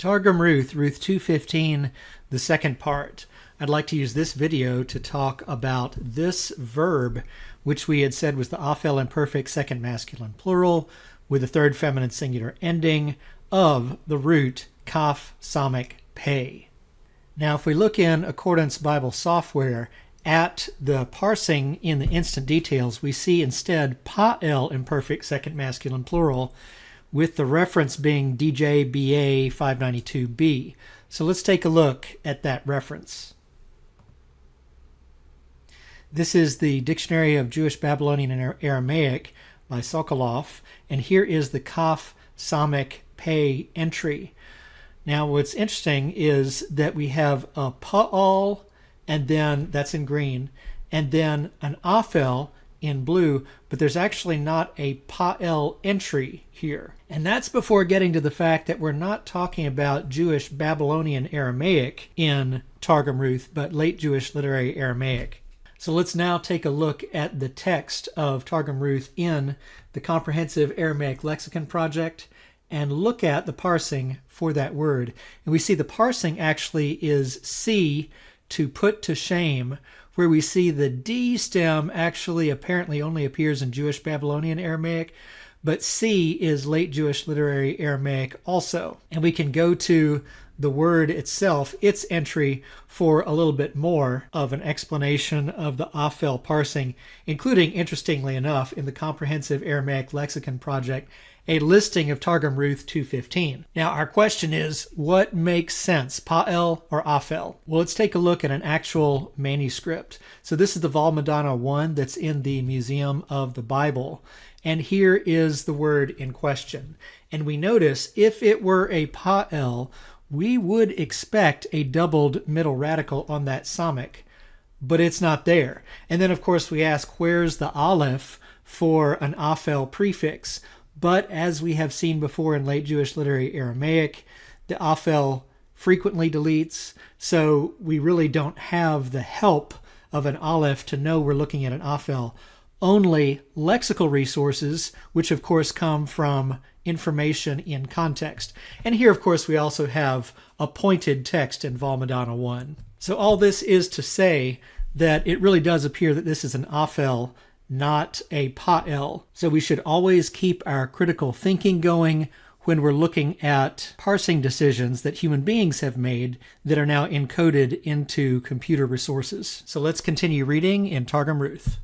Targum Ruth, Ruth 2:15, the second part. I'd like to use this video to talk about this verb, which we had said was the Aphel imperfect second masculine plural with the third feminine singular ending of the root kaf samic pei. Now, if we look in Accordance Bible Software at the parsing in the instant details, we see instead pa'el imperfect second masculine plural, with the reference being DJBA 592b. So let's take a look at that reference. This is the Dictionary of Jewish Babylonian and Aramaic by Sokoloff, and here is the kaf samic pei entry. Now what's interesting is that we have a pa'al, and then that's in green, and then an aphel in blue, but there's actually not a pa'el entry here. And that's before getting to the fact that we're not talking about Jewish Babylonian Aramaic in Targum Ruth, but late Jewish literary Aramaic. So let's now take a look at the text of Targum Ruth in the Comprehensive Aramaic Lexicon Project and look at the parsing for that word. And we see the parsing actually is C, to put to shame, where we see the D stem actually apparently only appears in Jewish Babylonian Aramaic, but C is late Jewish literary Aramaic also. And we can go to the word itself, its entry, for a little bit more of an explanation of the Aphel parsing, including, interestingly enough, in the Comprehensive Aramaic Lexicon Project, a listing of Targum Ruth 2:15. Now our question is, what makes sense, pa'el or aphel? Well, let's take a look at an actual manuscript. So this is the Vol Madonna 1 that's in the Museum of the Bible. And here is the word in question. And we notice if it were a pa'el, we would expect a doubled middle radical on that samic, but it's not there. And then of course we ask, where's the aleph for an aphel prefix? But as we have seen before in late Jewish literary Aramaic, the aphel frequently deletes, so we really don't have the help of an aleph to know we're looking at an aphel. Only lexical resources, which of course come from information in context. And here, of course, we also have a pointed text in Vol Madonna 1. So all this is to say that it really does appear that this is an aphel, not a pa'el. So we should always keep our critical thinking going when we're looking at parsing decisions that human beings have made that are now encoded into computer resources. So let's continue reading in Targum Ruth.